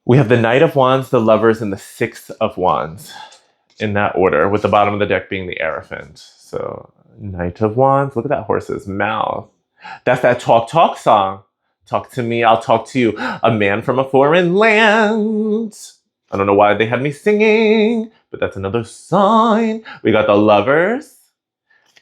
We have the Knight of Wands, the Lovers, and the Six of Wands in that order, with the bottom of the deck being the Hierophant. So Knight of Wands, look at that horse's mouth. That's that talk song. Talk to me, I'll talk to you. A man from a foreign land. I don't know why they had me singing, but that's another sign. We got the Lovers,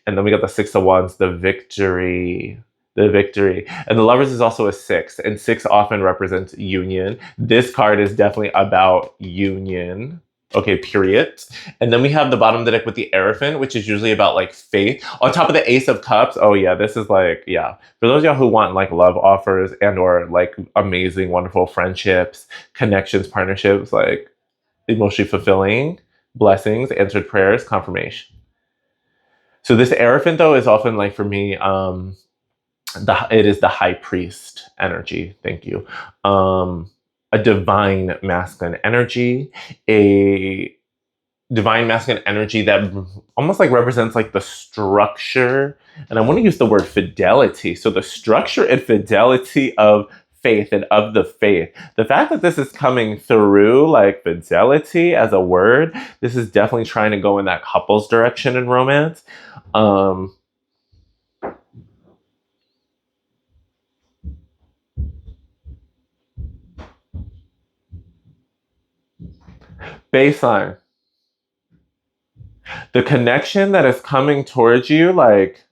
and then we got the Six of Wands, the victory. The victory. And the Lovers is also a 6, and 6 often represents union. This card is definitely about union. Okay, period. And then we have the bottom of the deck with the Hierophant, which is usually about like faith. On top of the Ace of Cups, oh yeah, this is like, yeah. For those of y'all who want like love offers and or like amazing, wonderful friendships, connections, partnerships, like emotionally fulfilling, blessings, answered prayers, confirmation. So this Hierophant though is often like for me, it is the High Priest energy. Thank you. A divine masculine energy, a divine masculine energy that almost like represents like the structure. And I want to use the word fidelity. So the structure and fidelity of faith and of the faith. The fact that this is coming through like fidelity as a word, this is definitely trying to go in that couples direction in romance. Baseline. The connection that is coming towards you, like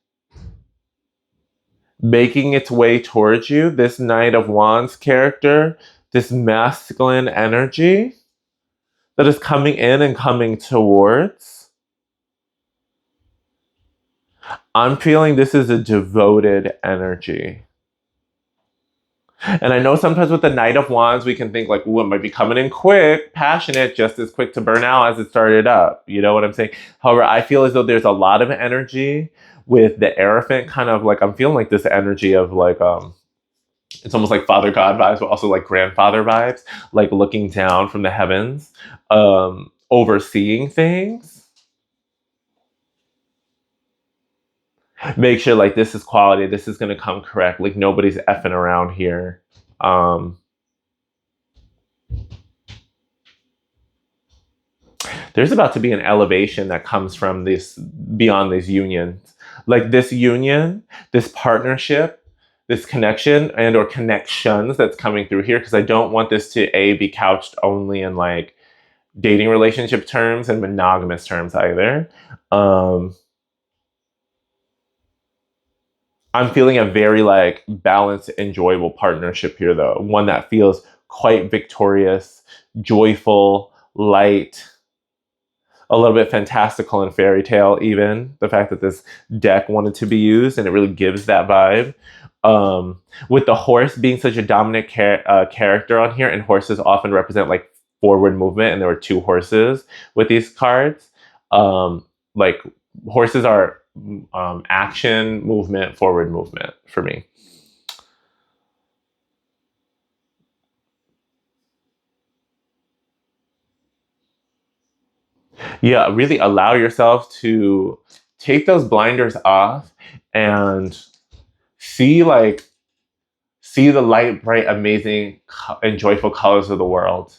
making its way towards you, this Knight of Wands character, this masculine energy that is coming in and coming towards. I'm feeling this is a devoted energy. And I know sometimes with the Knight of Wands, we can think like, ooh, it might be coming in quick, passionate, just as quick to burn out as it started up. You know what I'm saying? However, I feel as though there's a lot of energy with the Hierophant, kind of like, I'm feeling like this energy of like, it's almost like Father God vibes, but also like grandfather vibes, like looking down from the heavens, overseeing things. Make sure like this is quality, this is going to come correct, like nobody's effing around here. There's about to be an elevation that comes from this, beyond these unions. Like this union, this partnership, this connection and or connections that's coming through here, because I don't want this to be couched only in like dating relationship terms and monogamous terms either. I'm feeling a very like balanced, enjoyable partnership here though. One that feels quite victorious, joyful, light, a little bit fantastical and fairy tale even. The fact that this deck wanted to be used and it really gives that vibe. With the horse being such a dominant character on here, and horses often represent like forward movement, and there were 2 horses with these cards. Like horses are action, movement, forward movement for me. Yeah, really allow yourself to take those blinders off and see the light, bright, amazing, and joyful colors of the world.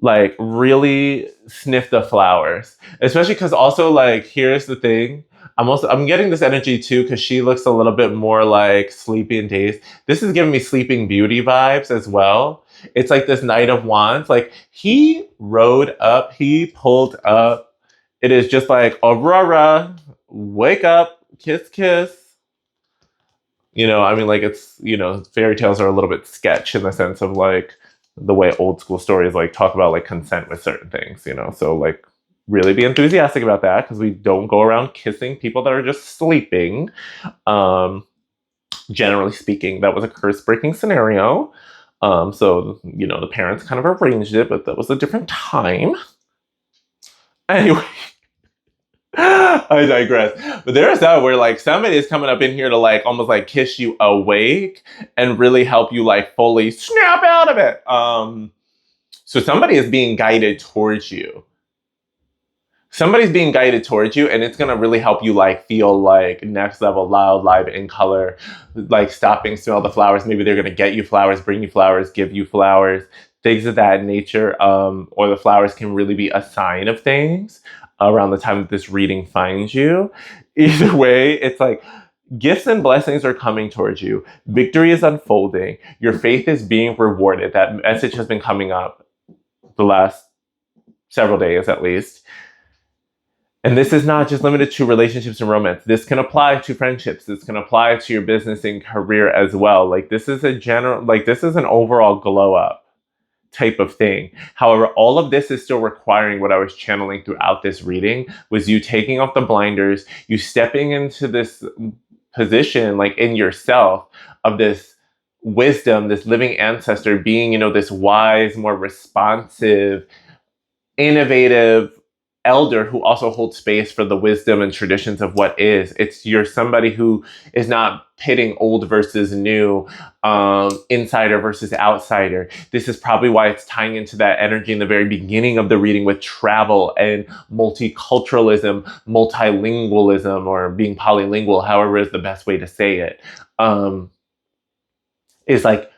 Like really sniff the flowers, especially because also like here's the thing, I'm getting this energy too because she looks a little bit more like sleepy and dazed. This is giving me Sleeping Beauty vibes as well. It's like this Knight of Wands. Like he rode up, he pulled up. It is just like Aurora, wake up, kiss, kiss. I mean, like it's fairy tales are a little bit sketch in the sense of like the way old school stories like talk about like consent with certain things. So like really be enthusiastic about that because we don't go around kissing people that are just sleeping. Generally speaking, that was a curse breaking scenario. So the parents kind of arranged it, but that was a different time. Anyway, I digress. But there's that where like somebody is coming up in here to like almost like kiss you awake and really help you like fully snap out of it. So somebody is being guided towards you. Somebody's being guided towards you, and it's gonna really help you like feel like next level, loud, live, in color, like stopping, smell the flowers. Maybe they're gonna get you flowers, bring you flowers, give you flowers, things of that nature. Or the flowers can really be a sign of things around the time that this reading finds you. Either way, it's like gifts and blessings are coming towards you. Victory is unfolding. Your faith is being rewarded. That message has been coming up the last several days at least. And this is not just limited to relationships and romance. This can apply to friendships. This can apply to your business and career as well. Like this is this is an overall glow up type of thing. However, all of this is still requiring what I was channeling throughout this reading was you taking off the blinders, you stepping into this position like in yourself of this wisdom, this living ancestor being, this wise, more responsive, innovative elder who also holds space for the wisdom and traditions of what is. You're somebody who is not pitting old versus new, insider versus outsider. This is probably why it's tying into that energy in the very beginning of the reading with travel and multiculturalism, multilingualism, or being polylingual, however is the best way to say it. Is like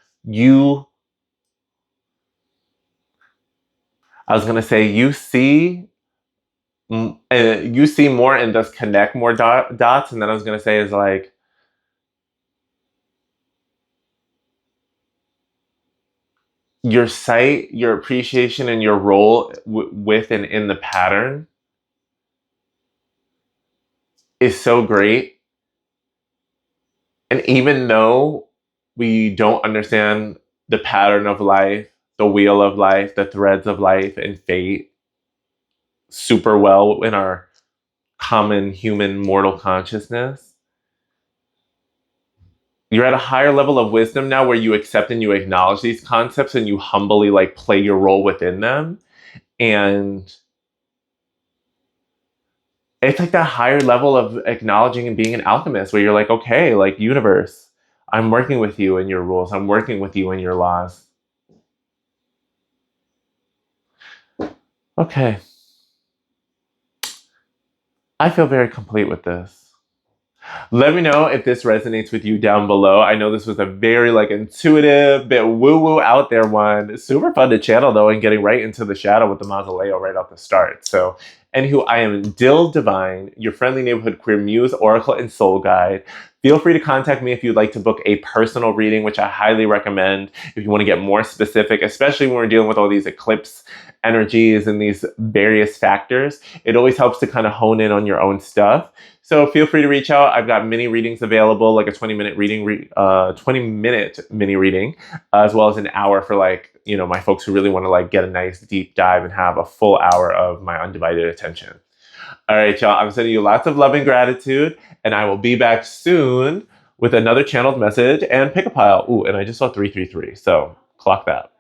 I was gonna say you see more and thus connect more dots. And then I was going to say is like, your sight, your appreciation, and your role with and in the pattern is so great. And even though we don't understand the pattern of life, the wheel of life, the threads of life and fate super well in our common human mortal consciousness, you're at a higher level of wisdom now where you accept and you acknowledge these concepts and you humbly like play your role within them. And it's like that higher level of acknowledging and being an alchemist where you're like, okay, like universe, I'm working with you in your rules. I'm working with you in your laws. Okay. I feel very complete with this. Let me know if this resonates with you down below. I know this was a very like intuitive, bit woo-woo out there one. Super fun to channel though, and getting right into the shadow with the mausoleo right off the start. So anywho, I am Dil Divine, your friendly neighborhood queer muse, oracle, and soul guide. Feel free to contact me if you'd like to book a personal reading, which I highly recommend if you want to get more specific, especially when we're dealing with all these eclipse energies and these various factors. It always helps to kind of hone in on your own stuff. So feel free to reach out. I've got mini readings available, like a 20-minute reading, 20-minute mini reading, as well as an hour for like, my folks who really want to like get a nice deep dive and have a full hour of my undivided attention. All right, y'all, I'm sending you lots of love and gratitude, and I will be back soon with another channeled message and pick a pile. Ooh, and I just saw 333, so clock that.